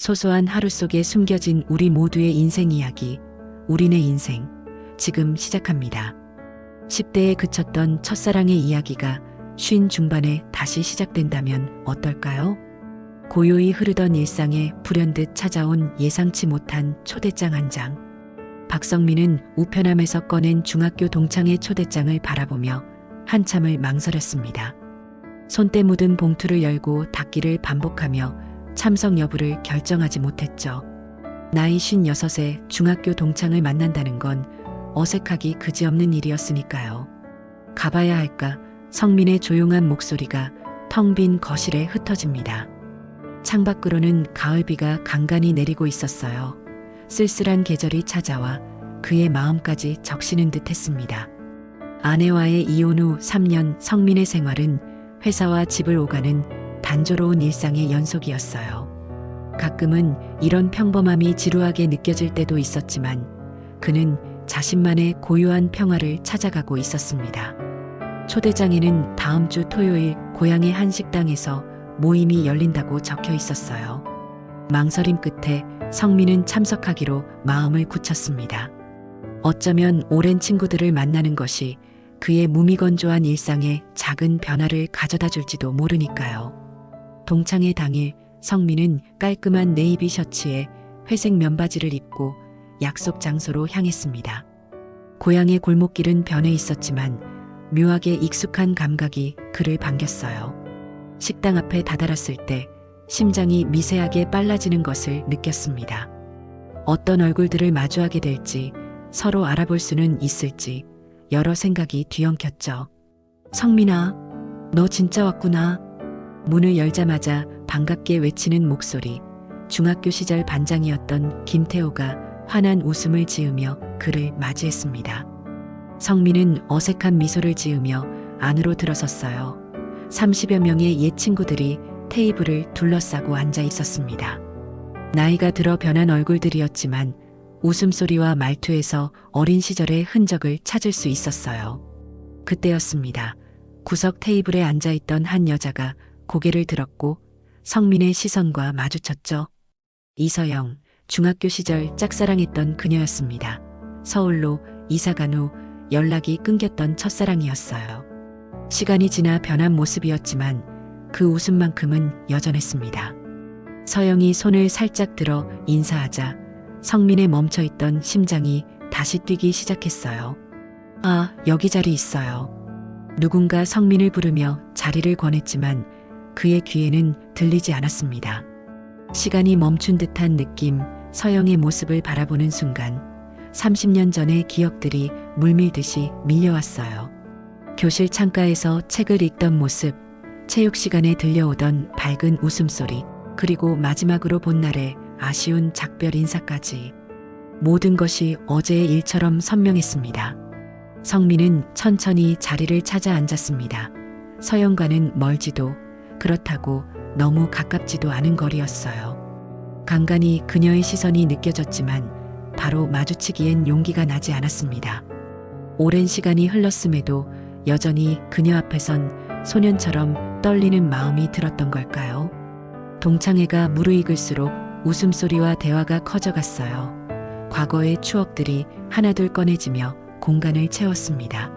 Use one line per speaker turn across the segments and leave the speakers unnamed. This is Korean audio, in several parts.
소소한 하루 속에 숨겨진 우리 모두의 인생 이야기, 우리네 인생, 지금 시작합니다. 10대에 그쳤던 첫사랑의 이야기가 50 중반에 다시 시작된다면 어떨까요? 고요히 흐르던 일상에 불현듯 찾아온 예상치 못한 초대장 한 장. 박성민은 우편함에서 꺼낸 중학교 동창의 초대장을 바라보며 한참을 망설였습니다. 손때 묻은 봉투를 열고 닫기를 반복하며 참석 여부를 결정하지 못했죠. 나이 56에 중학교 동창을 만난다는 건 어색하기 그지없는 일이었으니까요. 가봐야 할까? 성민의 조용한 목소리가 텅 빈 거실에 흩어집니다. 창밖으로는 가을비가 간간히 내리고 있었어요. 쓸쓸한 계절이 찾아와 그의 마음까지 적시는 듯 했습니다. 아내와의 이혼 후 3년 성민의 생활은 회사와 집을 오가는 단조로운 일상의 연속이었어요. 가끔은 이런 평범함이 지루하게 느껴질 때도 있었지만 그는 자신만의 고요한 평화를 찾아가고 있었습니다. 초대장에는 다음 주 토요일 고향의 한 식당에서 모임이 열린다고 적혀 있었어요. 망설임 끝에 성민은 참석하기로 마음을 굳혔습니다. 어쩌면 오랜 친구들을 만나는 것이 그의 무미건조한 일상에 작은 변화를 가져다 줄지도 모르니까요. 동창회 당일 성민은 깔끔한 네이비 셔츠에 회색 면바지를 입고 약속 장소로 향했습니다. 고향의 골목길은 변해 있었지만 묘하게 익숙한 감각이 그를 반겼어요. 식당 앞에 다다랐을 때 심장이 미세하게 빨라지는 것을 느꼈습니다. 어떤 얼굴들을 마주하게 될지, 서로 알아볼 수는 있을지 여러 생각이 뒤엉켰죠. 성민아, 너 진짜 왔구나. 문을 열자마자 반갑게 외치는 목소리, 중학교 시절 반장이었던 김태호가 환한 웃음을 지으며 그를 맞이했습니다. 성민은 어색한 미소를 지으며 안으로 들어섰어요. 30여 명의 옛 친구들이 테이블을 둘러싸고 앉아 있었습니다. 나이가 들어 변한 얼굴들이었지만 웃음소리와 말투에서 어린 시절의 흔적을 찾을 수 있었어요. 그때였습니다. 구석 테이블에 앉아있던 한 여자가 고개를 들었고 성민의 시선과 마주쳤죠. 이서영, 중학교 시절 짝사랑했던 그녀였습니다. 서울로 이사간 후 연락이 끊겼던 첫사랑이었어요. 시간이 지나 변한 모습이었지만 그 웃음만큼은 여전했습니다. 서영이 손을 살짝 들어 인사하자 성민의 멈춰있던 심장이 다시 뛰기 시작했어요. 아, 여기 자리 있어요. 누군가 성민을 부르며 자리를 권했지만 그의 귀에는 들리지 않았습니다. 시간이 멈춘 듯한 느낌, 서영의 모습을 바라보는 순간 30년 전의 기억들이 물밀듯이 밀려왔어요. 교실 창가에서 책을 읽던 모습, 체육 시간에 들려오던 밝은 웃음소리, 그리고 마지막으로 본 날의 아쉬운 작별 인사까지 모든 것이 어제의 일처럼 선명했습니다. 성민은 천천히 자리를 찾아 앉았습니다. 서영과는 멀지도 그렇다고 너무 가깝지도 않은 거리였어요. 간간히 그녀의 시선이 느껴졌지만 바로 마주치기엔 용기가 나지 않았습니다. 오랜 시간이 흘렀음에도 여전히 그녀 앞에선 소년처럼 떨리는 마음이 들었던 걸까요? 동창회가 무르익을수록 웃음소리와 대화가 커져갔어요. 과거의 추억들이 하나둘 꺼내지며 공간을 채웠습니다.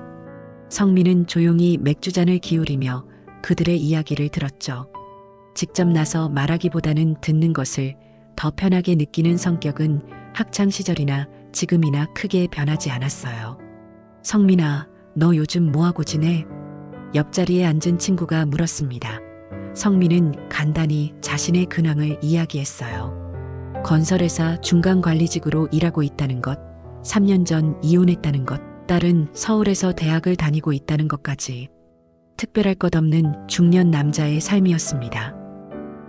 성민은 조용히 맥주잔을 기울이며 그들의 이야기를 들었죠. 직접 나서 말하기보다는 듣는 것을 더 편하게 느끼는 성격은 학창 시절이나 지금이나 크게 변하지 않았어요. 성민아, 너 요즘 뭐하고 지내? 옆자리에 앉은 친구가 물었습니다. 성민은 간단히 자신의 근황을 이야기했어요. 건설회사 중간관리직으로 일하고 있다는 것, 3년 전 이혼했다는 것, 딸은 서울에서 대학을 다니고 있다는 것까지. 특별할 것 없는 중년 남자의 삶이었습니다.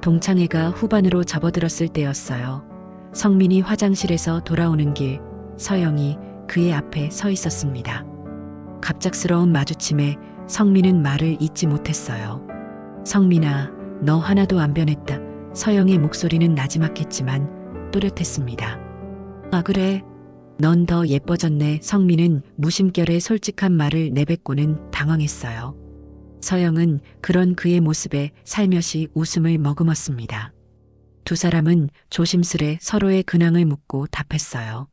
동창회가 후반으로 접어들었을 때였어요. 성민이 화장실에서 돌아오는 길, 서영이 그의 앞에 서 있었습니다. 갑작스러운 마주침에 성민은 말을 잇지 못했어요. 성민아, 너 하나도 안 변했다. 서영의 목소리는 나지막했지만 또렷했습니다. 아, 그래? 넌 더 예뻐졌네. 성민은 무심결에 솔직한 말을 내뱉고는 당황했어요. 서영은 그런 그의 모습에 살며시 웃음을 머금었습니다. 두 사람은 조심스레 서로의 근황을 묻고 답했어요.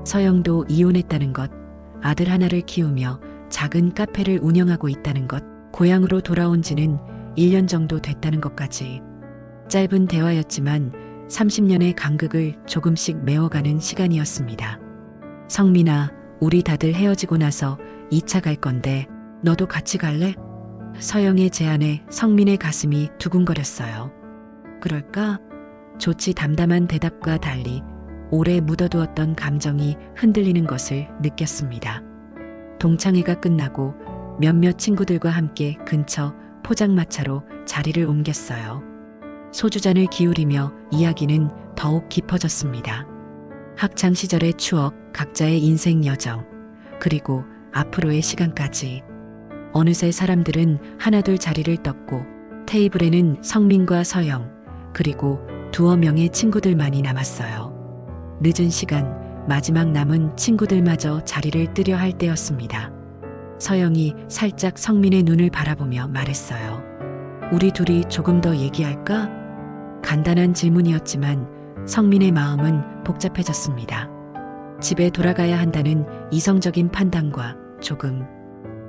서영도 이혼했다는 것, 아들 하나를 키우며 작은 카페를 운영하고 있다는 것, 고향으로 돌아온 지는 1년 정도 됐다는 것까지. 짧은 대화였지만 30년의 간극을 조금씩 메워가는 시간이었습니다. 성민아, 우리 다들 헤어지고 나서 2차 갈 건데 너도 같이 갈래? 서영의 제안에 성민의 가슴이 두근거렸어요. 그럴까? 조치 담담한 대답과 달리 오래 묻어두었던 감정이 흔들리는 것을 느꼈습니다. 동창회가 끝나고 몇몇 친구들과 함께 근처 포장마차로 자리를 옮겼어요. 소주잔을 기울이며 이야기는 더욱 깊어졌습니다. 학창 시절의 추억, 각자의 인생 여정, 그리고 앞으로의 시간까지. 어느새 사람들은 하나둘 자리를 떴고 테이블에는 성민과 서영, 그리고 두어 명의 친구들만이 남았어요. 늦은 시간, 마지막 남은 친구들마저 자리를 뜨려 할 때였습니다. 서영이 살짝 성민의 눈을 바라보며 말했어요. 우리 둘이 조금 더 얘기할까? 간단한 질문이었지만 성민의 마음은 복잡해졌습니다. 집에 돌아가야 한다는 이성적인 판단과 조금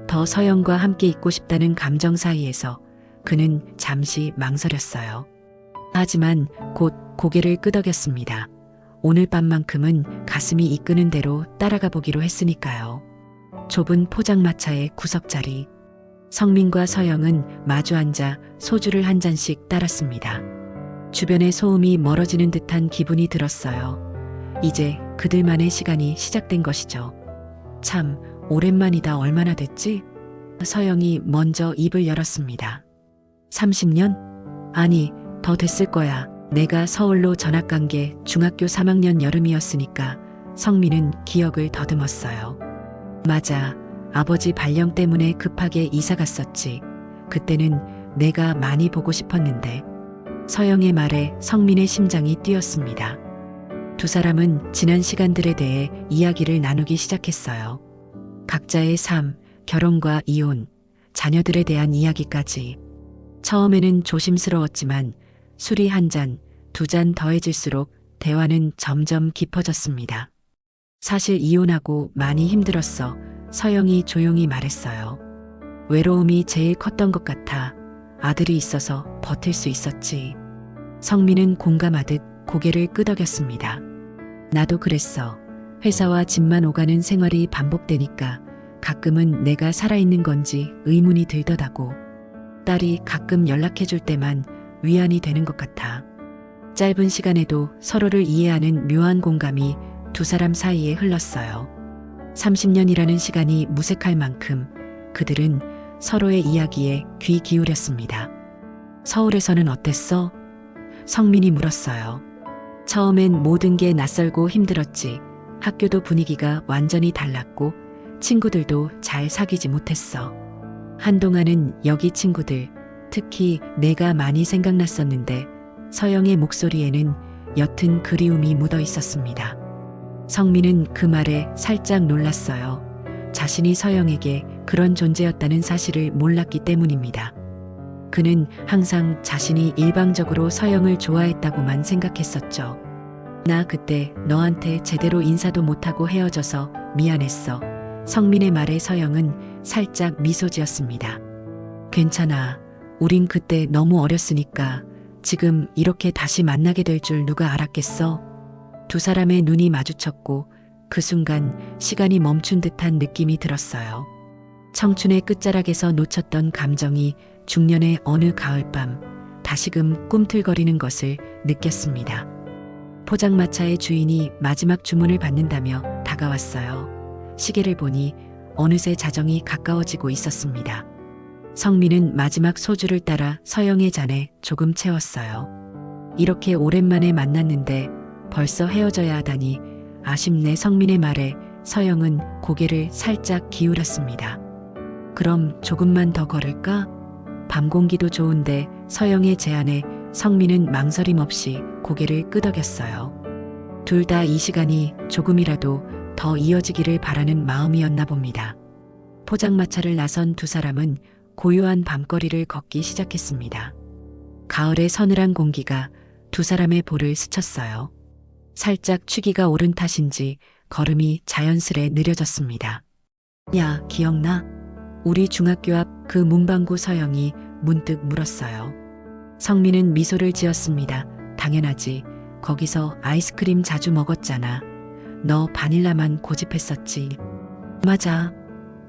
더 서영과 함께 있고 싶다는 감정 사이에서 그는 잠시 망설였어요. 하지만 곧 고개를 끄덕였습니다. 오늘 밤만큼은 가슴이 이끄는 대로 따라가 보기로 했으니까요. 좁은 포장마차의 구석자리. 성민과 서영은 마주 앉아 소주를 한 잔씩 따랐습니다. 주변의 소음이 멀어지는 듯한 기분이 들었어요. 이제 그들만의 시간이 시작된 것이죠. 참, 오랜만이다. 얼마나 됐지? 서영이 먼저 입을 열었습니다. 30년? 아니, 더 됐을 거야. 내가 서울로 전학 간 게 중학교 3학년 여름이었으니까. 성민은 기억을 더듬었어요. 맞아. 아버지 발령 때문에 급하게 이사 갔었지. 그때는 내가 많이 보고 싶었는데. 서영의 말에 성민의 심장이 뛰었습니다. 두 사람은 지난 시간들에 대해 이야기를 나누기 시작했어요. 각자의 삶, 결혼과 이혼, 자녀들에 대한 이야기까지. 처음에는 조심스러웠지만 술이 한 잔, 두 잔 더해질수록 대화는 점점 깊어졌습니다. 사실 이혼하고 많이 힘들었어. 서영이 조용히 말했어요. 외로움이 제일 컸던 것 같아. 아들이 있어서 버틸 수 있었지. 성민은 공감하듯 고개를 끄덕였습니다. 나도 그랬어. 회사와 집만 오가는 생활이 반복되니까 가끔은 내가 살아있는 건지 의문이 들더라고. 딸이 가끔 연락해줄 때만 위안이 되는 것 같아. 짧은 시간에도 서로를 이해하는 묘한 공감이 두 사람 사이에 흘렀어요. 30년이라는 시간이 무색할 만큼 그들은 서로의 이야기에 귀 기울였습니다. 서울에서는 어땠어? 성민이 물었어요. 처음엔 모든 게 낯설고 힘들었지. 학교도 분위기가 완전히 달랐고 친구들도 잘 사귀지 못했어. 한동안은 여기 친구들, 특히 내가 많이 생각났었는데 서영의 목소리에는 옅은 그리움이 묻어 있었습니다. 성민은 그 말에 살짝 놀랐어요. 자신이 서영에게 그런 존재였다는 사실을 몰랐기 때문입니다. 그는 항상 자신이 일방적으로 서영을 좋아했다고만 생각했었죠. 나 그때 너한테 제대로 인사도 못하고 헤어져서 미안했어. 성민의 말에 서영은 살짝 미소 지었습니다. 괜찮아. 우린 그때 너무 어렸으니까 지금 이렇게 다시 만나게 될 줄 누가 알았겠어? 두 사람의 눈이 마주쳤고 그 순간 시간이 멈춘 듯한 느낌이 들었어요. 청춘의 끝자락에서 놓쳤던 감정이 중년의 어느 가을밤 다시금 꿈틀거리는 것을 느꼈습니다. 포장마차의 주인이 마지막 주문을 받는다며 다가왔어요. 시계를 보니 어느새 자정이 가까워지고 있었습니다. 성민은 마지막 소주를 따라 서영의 잔에 조금 채웠어요. 이렇게 오랜만에 만났는데 벌써 헤어져야 하다니 아쉽네. 성민의 말에 서영은 고개를 살짝 기울였습니다. 그럼 조금만 더 걸을까? 밤 공기도 좋은데 서영의 제안에 성민은 망설임 없이 고개를 끄덕였어요. 둘 다 이 시간이 조금이라도 더 이어지기를 바라는 마음이었나 봅니다. 포장마차를 나선 두 사람은 고요한 밤거리를 걷기 시작했습니다. 가을의 서늘한 공기가 두 사람의 볼을 스쳤어요. 살짝 취기가 오른 탓인지 걸음이 자연스레 느려졌습니다. 야, 기억나? 우리 중학교 앞 그 문방구 서영이 문득 물었어요. 성민은 미소를 지었습니다. 당연하지. 거기서 아이스크림 자주 먹었잖아. 너 바닐라만 고집했었지. 맞아.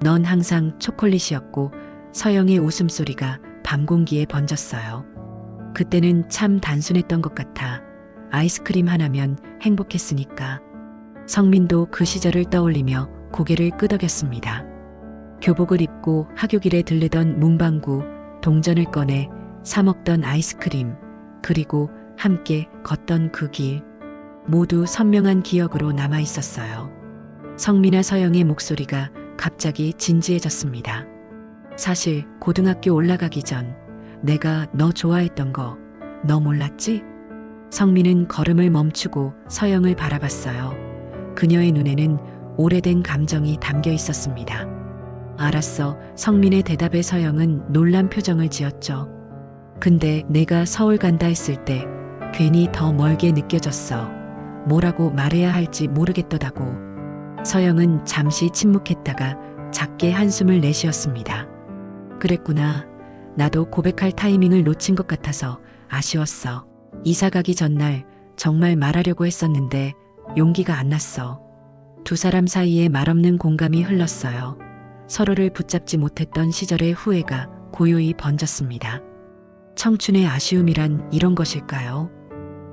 넌 항상 초콜릿이었고 서영의 웃음소리가 밤 공기에 번졌어요. 그때는 참 단순했던 것 같아. 아이스크림 하나면 행복했으니까. 성민도 그 시절을 떠올리며 고개를 끄덕였습니다. 교복을 입고 하교길에 들르던 문방구, 동전을 꺼내 사 먹던 아이스크림, 그리고 함께 걷던 그 길. 모두 선명한 기억으로 남아 있었어요. 성민아 서영의 목소리가 갑자기 진지해졌습니다. 사실 고등학교 올라가기 전 내가 너 좋아했던 거 너 몰랐지? 성민은 걸음을 멈추고 서영을 바라봤어요. 그녀의 눈에는 오래된 감정이 담겨 있었습니다. 알았어. 성민의 대답에 서영은 놀란 표정을 지었죠. 근데 내가 서울 간다 했을 때 괜히 더 멀게 느껴졌어. 뭐라고 말해야 할지 모르겠더라고. 서영은 잠시 침묵했다가 작게 한숨을 내쉬었습니다. 그랬구나. 나도 고백할 타이밍을 놓친 것 같아서 아쉬웠어. 이사 가기 전날 정말 말하려고 했었는데 용기가 안 났어. 두 사람 사이에 말없는 공감이 흘렀어요. 서로를 붙잡지 못했던 시절의 후회가 고요히 번졌습니다. 청춘의 아쉬움이란 이런 것일까요?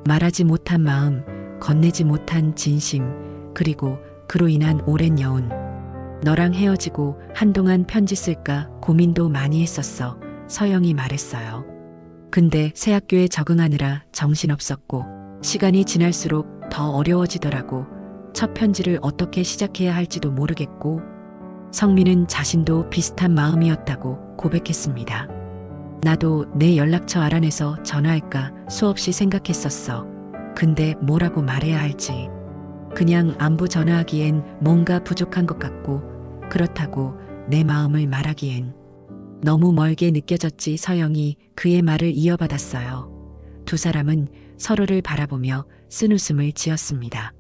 말하지 못한 마음, 건네지 못한 진심, 그리고 그로 인한 오랜 여운. 너랑 헤어지고 한동안 편지 쓸까 고민도 많이 했었어. 서영이 말했어요. 근데 새 학교에 적응하느라 정신없었고 시간이 지날수록 더 어려워지더라고. 첫 편지를 어떻게 시작해야 할지도 모르겠고. 성민은 자신도 비슷한 마음이었다고 고백했습니다. 나도 내 연락처 알아내서 전화할까 수없이 생각했었어. 근데 뭐라고 말해야 할지. 그냥 안부 전화하기엔 뭔가 부족한 것 같고 그렇다고 내 마음을 말하기엔 너무 멀게 느껴졌지. 서영이 그의 말을 이어받았어요. 두 사람은 서로를 바라보며 쓴웃음을 지었습니다.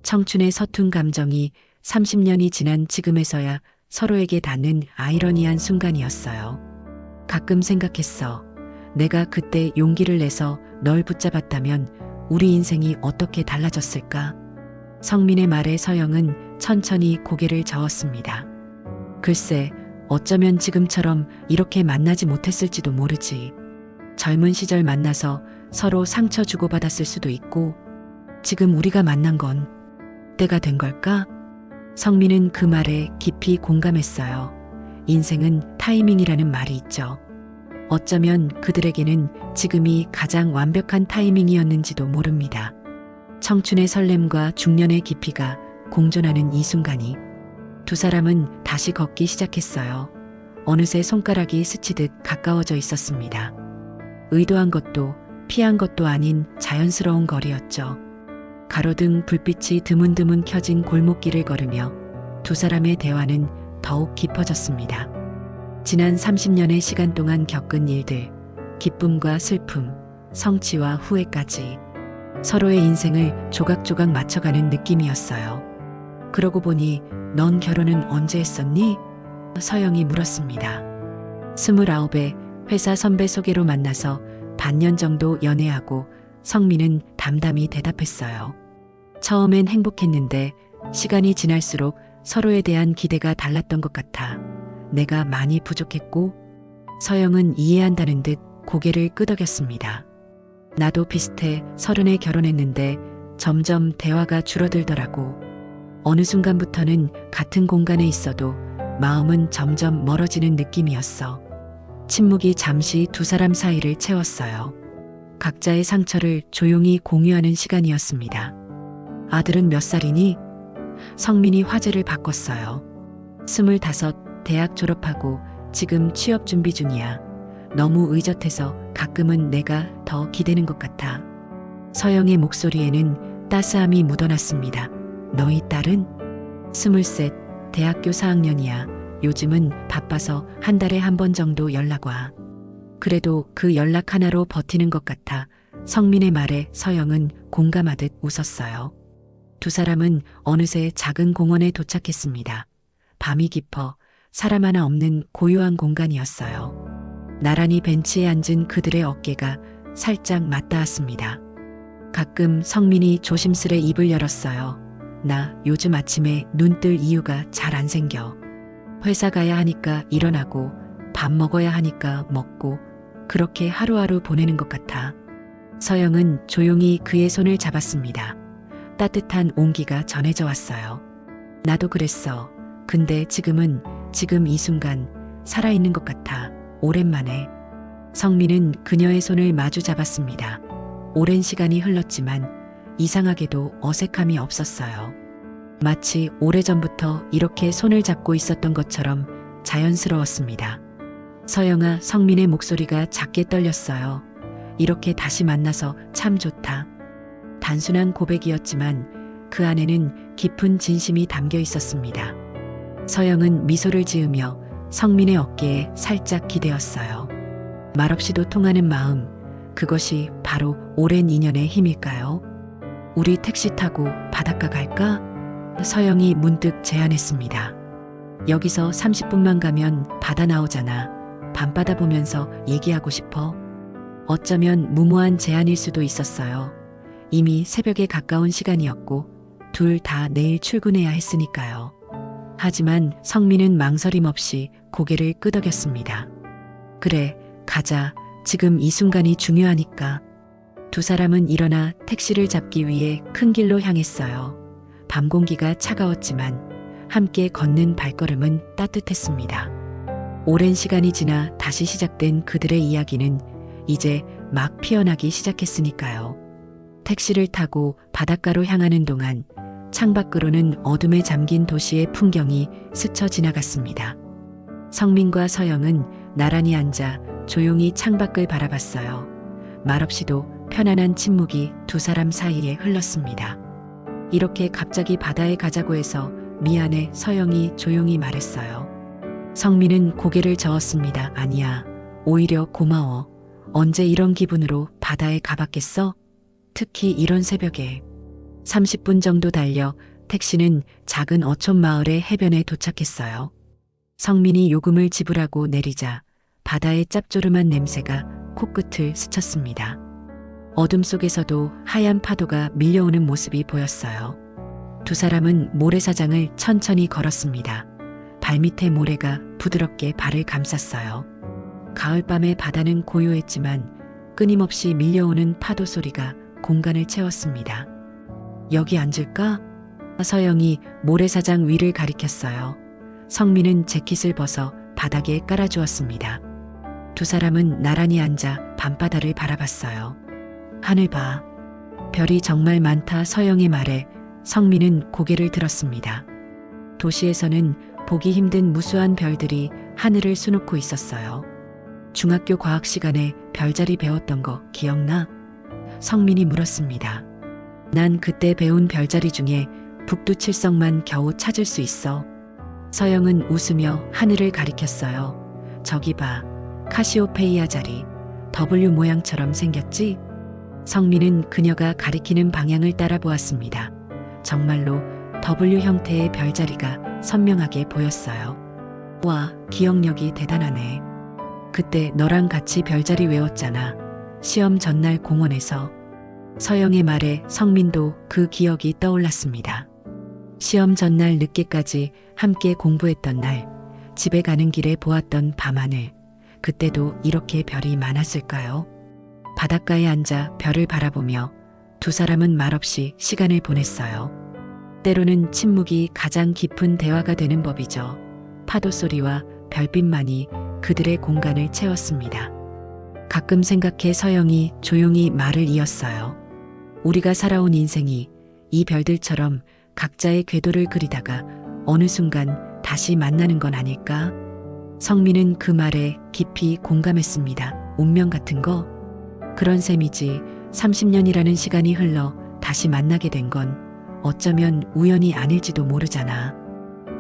청춘의 서툰 감정이 30년이 지난 지금에서야 서로에게 닿는 아이러니한 순간이었어요. 가끔 생각했어. 내가 그때 용기를 내서 널 붙잡았다면 우리 인생이 어떻게 달라졌을까? 성민의 말에 서영은 천천히 고개를 저었습니다. 글쎄, 어쩌면 지금처럼 이렇게 만나지 못했을지도 모르지. 젊은 시절 만나서 서로 상처 주고받았을 수도 있고, 지금 우리가 만난 건 때가 된 걸까? 성민은 그 말에 깊이 공감했어요. 인생은 타이밍이라는 말이 있죠. 어쩌면 그들에게는 지금이 가장 완벽한 타이밍이었는지도 모릅니다. 청춘의 설렘과 중년의 깊이가 공존하는 이 순간이 두 사람은 다시 걷기 시작했어요. 어느새 손가락이 스치듯 가까워져 있었습니다. 의도한 것도 피한 것도 아닌 자연스러운 거리였죠. 가로등 불빛이 드문드문 켜진 골목길을 걸으며 두 사람의 대화는 더욱 깊어졌습니다. 지난 30년의 시간 동안 겪은 일들, 기쁨과 슬픔, 성취와 후회까지 서로의 인생을 조각조각 맞춰가는 느낌이었어요. 그러고 보니 넌 결혼은 언제 했었니? 서영이 물었습니다. 29에 회사 선배 소개로 만나서 반년 정도 연애하고 성민은 담담히 대답했어요. 처음엔 행복했는데 시간이 지날수록 서로에 대한 기대가 달랐던 것 같아. 내가 많이 부족했고. 서영은 이해한다는 듯 고개를 끄덕였습니다. 나도 비슷해. 30에 결혼했는데 점점 대화가 줄어들더라고. 어느 순간부터는 같은 공간에 있어도 마음은 점점 멀어지는 느낌이었어. 침묵이 잠시 두 사람 사이를 채웠어요. 각자의 상처를 조용히 공유하는 시간이었습니다. 아들은 몇 살이니? 성민이 화제를 바꿨어요. 25, 대학 졸업하고 지금 취업 준비 중이야. 너무 의젓해서 가끔은 내가 더 기대는 것 같아. 서영의 목소리에는 따스함이 묻어났습니다. 너희 딸은? 23, 대학교 4학년이야. 요즘은 바빠서 한 달에 한 번 정도 연락 와. 그래도 그 연락 하나로 버티는 것 같아. 성민의 말에 서영은 공감하듯 웃었어요. 두 사람은 어느새 작은 공원에 도착했습니다. 밤이 깊어 사람 하나 없는 고요한 공간이었어요. 나란히 벤치에 앉은 그들의 어깨가 살짝 맞닿았습니다. 가끔 성민이 조심스레 입을 열었어요. 나 요즘 아침에 눈 뜰 이유가 잘 안 생겨. 회사 가야 하니까 일어나고 밥 먹어야 하니까 먹고 그렇게 하루하루 보내는 것 같아. 서영은 조용히 그의 손을 잡았습니다. 따뜻한 온기가 전해져 왔어요. 나도 그랬어. 근데 지금 이 순간 살아있는 것 같아. 오랜만에. 성민은 그녀의 손을 마주 잡았습니다. 오랜 시간이 흘렀지만 이상하게도 어색함이 없었어요. 마치 오래전부터 이렇게 손을 잡고 있었던 것처럼 자연스러웠습니다. 서영아, 성민의 목소리가 작게 떨렸어요. 이렇게 다시 만나서 참 좋다. 단순한 고백이었지만 그 안에는 깊은 진심이 담겨 있었습니다. 서영은 미소를 지으며 성민의 어깨에 살짝 기대었어요. 말없이도 통하는 마음, 그것이 바로 오랜 인연의 힘일까요? 우리 택시 타고 바닷가 갈까? 서영이 문득 제안했습니다. 여기서 30분만 가면 바다 나오잖아. 밤바다 보면서 얘기하고 싶어. 어쩌면 무모한 제안일 수도 있었어요. 이미 새벽에 가까운 시간이었고 둘 다 내일 출근해야 했으니까요. 하지만 성민은 망설임 없이 고개를 끄덕였습니다. 그래, 가자. 지금 이 순간이 중요하니까. 두 사람은 일어나 택시를 잡기 위해 큰 길로 향했어요. 밤 공기가 차가웠지만 함께 걷는 발걸음은 따뜻했습니다. 오랜 시간이 지나 다시 시작된 그들의 이야기는 이제 막 피어나기 시작했으니까요. 택시를 타고 바닷가로 향하는 동안 창밖으로는 어둠에 잠긴 도시의 풍경이 스쳐 지나갔습니다. 성민과 서영은 나란히 앉아 조용히 창밖을 바라봤어요. 말없이도 편안한 침묵이 두 사람 사이에 흘렀습니다. 이렇게 갑자기 바다에 가자고 해서 미안해, 서영이 조용히 말했어요. 성민은 고개를 저었습니다. 아니야, 오히려 고마워. 언제 이런 기분으로 바다에 가봤겠어? 특히 이런 새벽에. 30분 정도 달려 택시는 작은 어촌 마을의 해변에 도착했어요. 성민이 요금을 지불하고 내리자 바다의 짭조름한 냄새가 코끝을 스쳤습니다. 어둠 속에서도 하얀 파도가 밀려오는 모습이 보였어요. 두 사람은 모래사장을 천천히 걸었습니다. 발밑에 모래가 부드럽게 발을 감쌌어요. 가을밤의 바다는 고요했지만 끊임없이 밀려오는 파도 소리가 공간을 채웠습니다. 여기 앉을까? 서영이 모래사장 위를 가리켰어요. 성민은 재킷을 벗어 바닥에 깔아주었습니다. 두 사람은 나란히 앉아 밤바다를 바라봤어요. 하늘 봐. 별이 정말 많다. 서영의 말에 성민은 고개를 들었습니다. 도시에서는 보기 힘든 무수한 별들이 하늘을 수놓고 있었어요. 중학교 과학 시간에 별자리 배웠던 거 기억나? 성민이 물었습니다. 난 그때 배운 별자리 중에 북두칠성만 겨우 찾을 수 있어. 서영은 웃으며 하늘을 가리켰어요. 저기 봐. 카시오페이아 자리. W 모양처럼 생겼지? 성민은 그녀가 가리키는 방향을 따라 보았습니다. 정말로 W 형태의 별자리가 선명하게 보였어요. 와, 기억력이 대단하네. 그때 너랑 같이 별자리 외웠잖아. 시험 전날 공원에서. 서영의 말에 성민도 그 기억이 떠올랐습니다. 시험 전날 늦게까지 함께 공부했던 날, 집에 가는 길에 보았던 밤하늘. 그때도 이렇게 별이 많았을까요? 바닷가에 앉아 별을 바라보며 두 사람은 말없이 시간을 보냈어요. 때로는 침묵이 가장 깊은 대화가 되는 법이죠. 파도 소리와 별빛만이 그들의 공간을 채웠습니다. 가끔 생각해 서영이 조용히 말을 이었어요. 우리가 살아온 인생이 이 별들처럼 각자의 궤도를 그리다가 어느 순간 다시 만나는 건 아닐까? 성민은 그 말에 깊이 공감했습니다. 운명 같은 거? 그런 셈이지. 30년이라는 시간이 흘러 다시 만나게 된 건 어쩌면 우연이 아닐지도 모르잖아.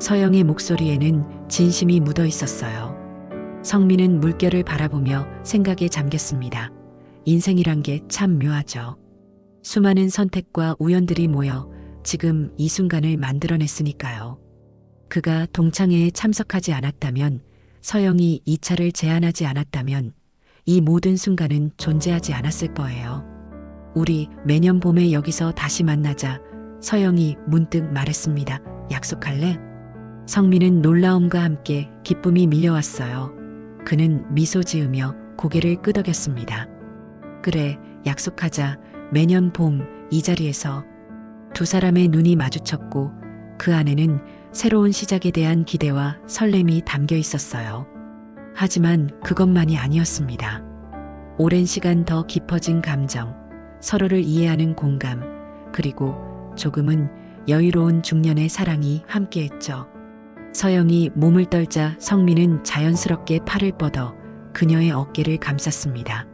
서영의 목소리에는 진심이 묻어 있었어요. 성민은 물결을 바라보며 생각에 잠겼습니다. 인생이란 게 참 묘하죠. 수많은 선택과 우연들이 모여 지금 이 순간을 만들어냈으니까요. 그가 동창회에 참석하지 않았다면, 서영이 이 차를 제안하지 않았다면 이 모든 순간은 존재하지 않았을 거예요. 우리 매년 봄에 여기서 다시 만나자. 서영이 문득 말했습니다. 약속할래? 성민은 놀라움과 함께 기쁨이 밀려왔어요. 그는 미소 지으며 고개를 끄덕였습니다. 그래, 약속하자. 매년 봄 이 자리에서. 두 사람의 눈이 마주쳤고 그 안에는 새로운 시작에 대한 기대와 설렘이 담겨 있었어요. 하지만 그것만이 아니었습니다. 오랜 시간 더 깊어진 감정, 서로를 이해하는 공감, 그리고 조금은 여유로운 중년의 사랑이 함께했죠. 서영이 몸을 떨자 성민은 자연스럽게 팔을 뻗어 그녀의 어깨를 감쌌습니다.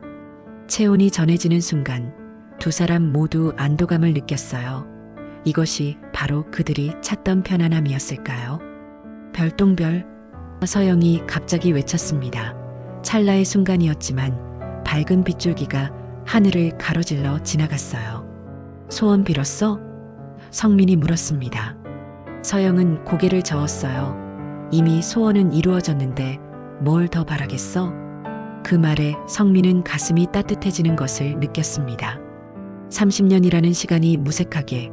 체온이 전해지는 순간 두 사람 모두 안도감을 느꼈어요. 이것이 바로 그들이 찾던 편안함이었을까요? 별똥별, 서영이 갑자기 외쳤습니다. 찰나의 순간이었지만 밝은 빗줄기가 하늘을 가로질러 지나갔어요. 소원 빌었어? 성민이 물었습니다. 서영은 고개를 저었어요. 이미 소원은 이루어졌는데 뭘 더 바라겠어? 그 말에 성민은 가슴이 따뜻해지는 것을 느꼈습니다. 30년이라는 시간이 무색하게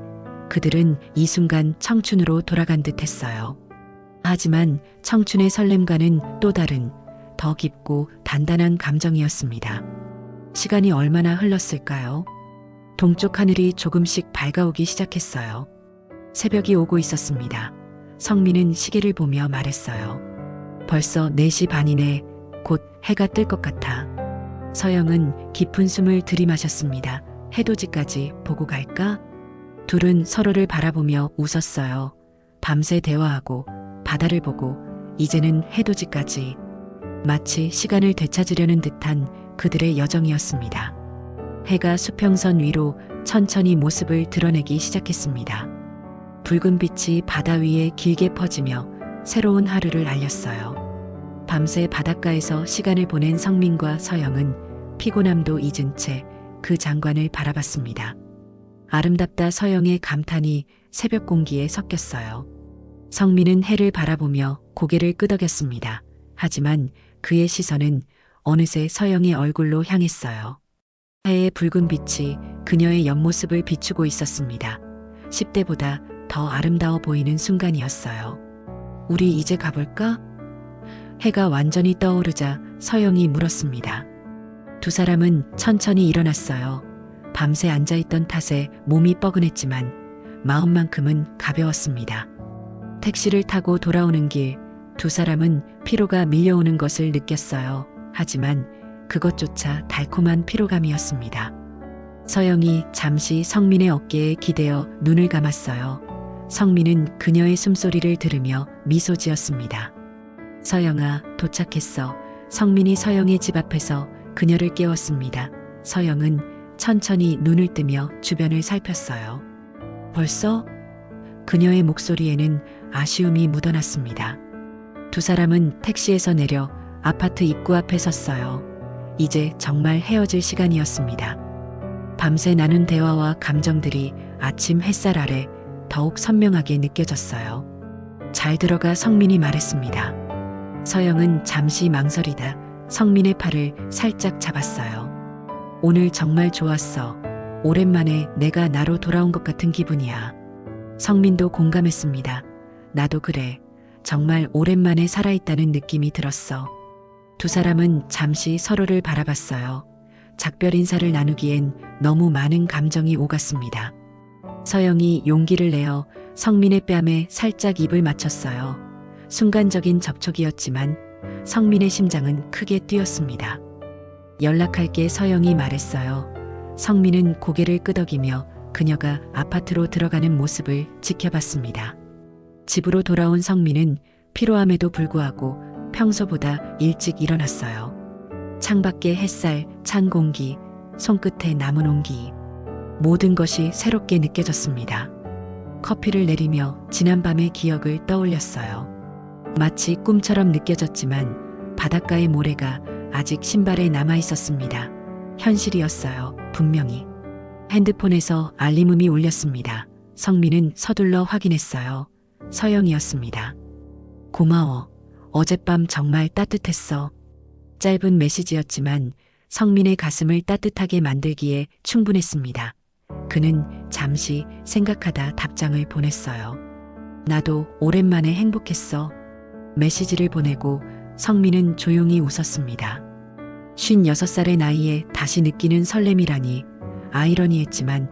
그들은 이 순간 청춘으로 돌아간 듯 했어요. 하지만 청춘의 설렘과는 또 다른 더 깊고 단단한 감정이었습니다. 시간이 얼마나 흘렀을까요? 동쪽 하늘이 조금씩 밝아오기 시작했어요. 새벽이 오고 있었습니다. 성민은 시계를 보며 말했어요. 벌써 4시 반이네. 곧 해가 뜰 것 같아. 서영은 깊은 숨을 들이마셨습니다. 해돋이까지 보고 갈까? 둘은 서로를 바라보며 웃었어요. 밤새 대화하고 바다를 보고 이제는 해돋이까지. 마치 시간을 되찾으려는 듯한 그들의 여정이었습니다. 해가 수평선 위로 천천히 모습을 드러내기 시작했습니다. 붉은 빛이 바다 위에 길게 퍼지며 새로운 하루를 알렸어요. 밤새 바닷가에서 시간을 보낸 성민과 서영은 피곤함도 잊은 채 그 장관을 바라봤습니다. 아름답다. 서영의 감탄이 새벽 공기에 섞였어요. 성민은 해를 바라보며 고개를 끄덕였습니다. 하지만 그의 시선은 어느새 서영의 얼굴로 향했어요. 해의 붉은 빛이 그녀의 옆모습을 비추고 있었습니다. 10대보다 더 아름다워 보이는 순간이었어요. 우리 이제 가볼까? 해가 완전히 떠오르자 서영이 물었습니다. 두 사람은 천천히 일어났어요. 밤새 앉아있던 탓에 몸이 뻐근했지만 마음만큼은 가벼웠습니다. 택시를 타고 돌아오는 길, 두 사람은 피로가 밀려오는 것을 느꼈어요. 하지만 그것조차 달콤한 피로감이었습니다. 서영이 잠시 성민의 어깨에 기대어 눈을 감았어요. 성민은 그녀의 숨소리를 들으며 미소 지었습니다. 서영아, 도착했어. 성민이 서영의 집 앞에서 그녀를 깨웠습니다. 서영은 천천히 눈을 뜨며 주변을 살폈어요. 벌써? 그녀의 목소리에는 아쉬움이 묻어났습니다. 두 사람은 택시에서 내려 아파트 입구 앞에 섰어요. 이제 정말 헤어질 시간이었습니다. 밤새 나눈 대화와 감정들이 아침 햇살 아래 더욱 선명하게 느껴졌어요. 잘 들어가. 성민이 말했습니다. 서영은 잠시 망설이다 성민의 팔을 살짝 잡았어요. 오늘 정말 좋았어. 오랜만에 내가 나로 돌아온 것 같은 기분이야. 성민도 공감했습니다. 나도 그래. 정말 오랜만에 살아있다는 느낌이 들었어. 두 사람은 잠시 서로를 바라봤어요. 작별 인사를 나누기엔 너무 많은 감정이 오갔습니다. 서영이 용기를 내어 성민의 뺨에 살짝 입을 맞췄어요. 순간적인 접촉이었지만 성민의 심장은 크게 뛰었습니다. 연락할게. 서영이 말했어요. 성민은 고개를 끄덕이며 그녀가 아파트로 들어가는 모습을 지켜봤습니다. 집으로 돌아온 성민은 피로함에도 불구하고 평소보다 일찍 일어났어요. 창밖의 햇살, 찬 공기, 손끝에 남은 온기, 모든 것이 새롭게 느껴졌습니다. 커피를 내리며 지난밤의 기억을 떠올렸어요. 마치 꿈처럼 느껴졌지만 바닷가의 모래가 아직 신발에 남아 있었습니다. 현실이었어요. 분명히. 핸드폰에서 알림음이 울렸습니다. 성민은 서둘러 확인했어요. 서영이었습니다. 고마워. 어젯밤 정말 따뜻했어. 짧은 메시지였지만 성민의 가슴을 따뜻하게 만들기에 충분했습니다. 그는 잠시 생각하다 답장을 보냈어요. 나도 오랜만에 행복했어. 메시지를 보내고 성민은 조용히 웃었습니다. 56살의 나이에 다시 느끼는 설렘이라니 아이러니했지만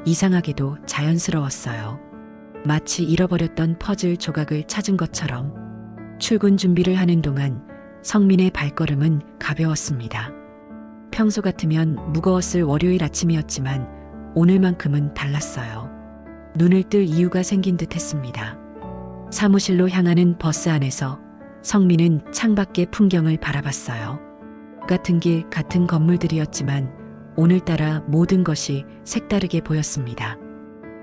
이상하게도 자연스러웠어요. 마치 잃어버렸던 퍼즐 조각을 찾은 것처럼. 출근 준비를 하는 동안 성민의 발걸음은 가벼웠습니다. 평소 같으면 무거웠을 월요일 아침이었지만 오늘만큼은 달랐어요. 눈을 뜰 이유가 생긴 듯 했습니다. 사무실로 향하는 버스 안에서 성민은 창밖의 풍경을 바라봤어요. 같은 길, 같은 건물들이었지만 오늘따라 모든 것이 색다르게 보였습니다.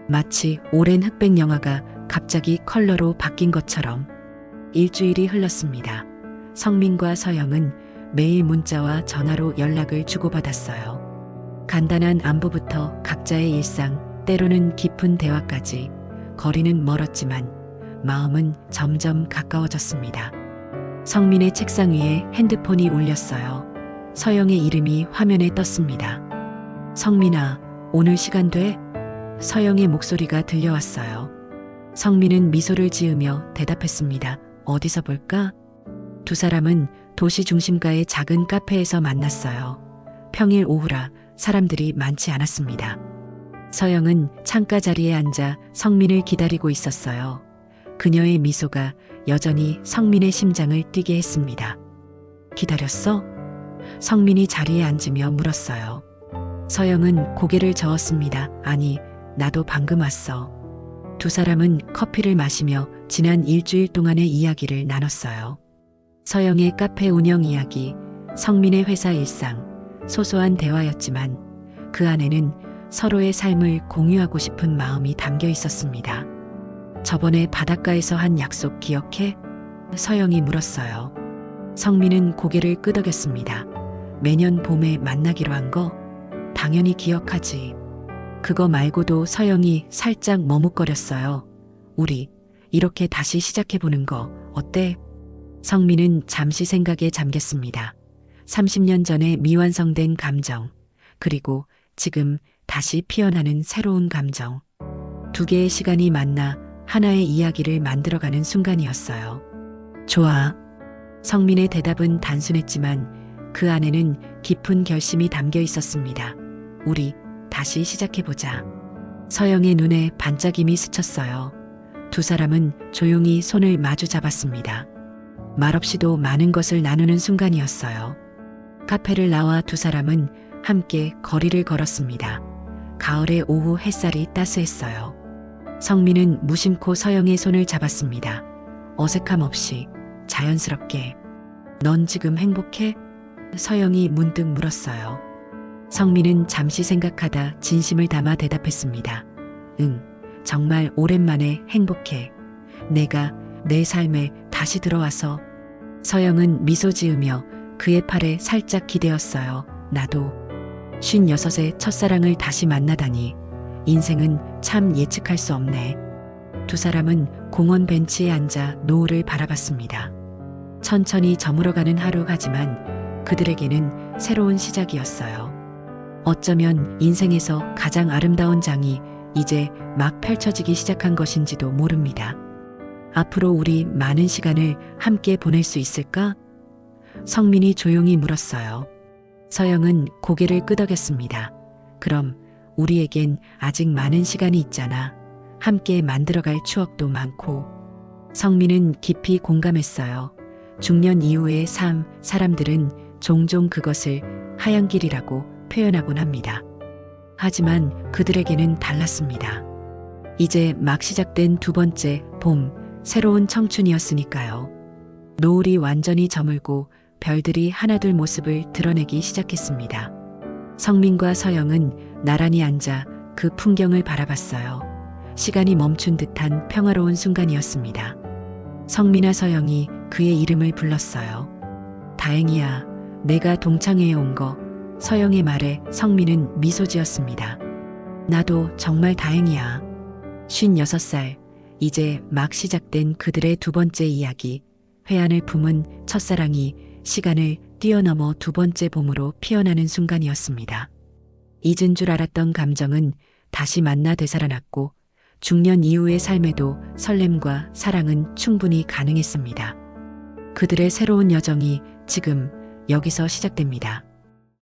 마치 오랜 흑백 영화가 갑자기 컬러로 바뀐 것처럼. 일주일이 흘렀습니다. 성민과 서영은 매일 문자와 전화로 연락을 주고받았어요. 간단한 안부부터 각자의 일상, 때로는 깊은 대화까지. 거리는 멀었지만 마음은 점점 가까워졌습니다. 성민의 책상 위에 핸드폰이 울렸어요. 서영의 이름이 화면에 떴습니다. 성민아, 오늘 시간 돼? 서영의 목소리가 들려왔어요. 성민은 미소를 지으며 대답했습니다. 어디서 볼까? 두 사람은 도시 중심가의 작은 카페에서 만났어요. 평일 오후라 사람들이 많지 않았습니다. 서영은 창가 자리에 앉아 성민을 기다리고 있었어요. 그녀의 미소가 여전히 성민의 심장을 뛰게 했습니다. 기다렸어? 성민이 자리에 앉으며 물었어요. 서영은 고개를 저었습니다. 아니, 나도 방금 왔어. 두 사람은 커피를 마시며 지난 일주일 동안의 이야기를 나눴어요. 서영의 카페 운영 이야기, 성민의 회사 일상, 소소한 대화였지만 그 안에는 서로의 삶을 공유하고 싶은 마음이 담겨 있었습니다. 저번에 바닷가에서 한 약속 기억해? 서영이 물었어요. 성민은 고개를 끄덕였습니다. 매년 봄에 만나기로 한 거? 당연히 기억하지. 그거 말고도 서영이 살짝 머뭇거렸어요. 우리 이렇게 다시 시작해보는 거 어때? 성민은 잠시 생각에 잠겼습니다. 30년 전에 미완성된 감정, 그리고 지금 다시 피어나는 새로운 감정. 두 개의 시간이 만나 하나의 이야기를 만들어가는 순간이었어요. 좋아. 성민의 대답은 단순했지만 그 안에는 깊은 결심이 담겨 있었습니다. 우리 다시 시작해보자. 서영의 눈에 반짝임이 스쳤어요. 두 사람은 조용히 손을 마주 잡았습니다. 말없이도 많은 것을 나누는 순간이었어요. 카페를 나와 두 사람은 함께 거리를 걸었습니다. 가을의 오후 햇살이 따스했어요. 성민은 무심코 서영의 손을 잡았습니다. 어색함 없이 자연스럽게. 넌 지금 행복해? 서영이 문득 물었어요. 성민은 잠시 생각하다 진심을 담아 대답했습니다. 응, 정말 오랜만에 행복해. 내가 내 삶에 다시 들어와서. 서영은 미소 지으며 그의 팔에 살짝 기대었어요. 나도. 56의 첫사랑을 다시 만나다니. 인생은 참 예측할 수 없네. 두 사람은 공원 벤치에 앉아 노을을 바라봤습니다. 천천히 저물어가는 하루가지만 그들에게는 새로운 시작이었어요. 어쩌면 인생에서 가장 아름다운 장이 이제 막 펼쳐지기 시작한 것인지도 모릅니다. 앞으로 우리 많은 시간을 함께 보낼 수 있을까? 성민이 조용히 물었어요. 서영은 고개를 끄덕였습니다. 그럼 우리에겐 아직 많은 시간이 있잖아. 함께 만들어갈 추억도 많고. 성민은 깊이 공감했어요. 중년 이후의 삶, 사람들은 종종 그것을 하얀 길이라고 표현하곤 합니다. 하지만 그들에게는 달랐습니다. 이제 막 시작된 두 번째 봄, 새로운 청춘이었으니까요. 노을이 완전히 저물고 별들이 하나둘 모습을 드러내기 시작했습니다. 성민과 서영은 나란히 앉아 그 풍경을 바라봤어요. 시간이 멈춘 듯한 평화로운 순간이었습니다. 성민아, 서영이 그의 이름을 불렀어요. 다행이야. 내가 동창회에 온 거. 서영의 말에 성민은 미소 지었습니다. 나도 정말 다행이야. 56살, 이제 막 시작된 그들의 두 번째 이야기, 회한을 품은 첫사랑이 시간을 뛰어넘어 두 번째 봄으로 피어나는 순간이었습니다. 잊은 줄 알았던 감정은 다시 만나 되살아났고 중년 이후의 삶에도 설렘과 사랑은 충분히 가능했습니다. 그들의 새로운 여정이 지금 여기서 시작됩니다.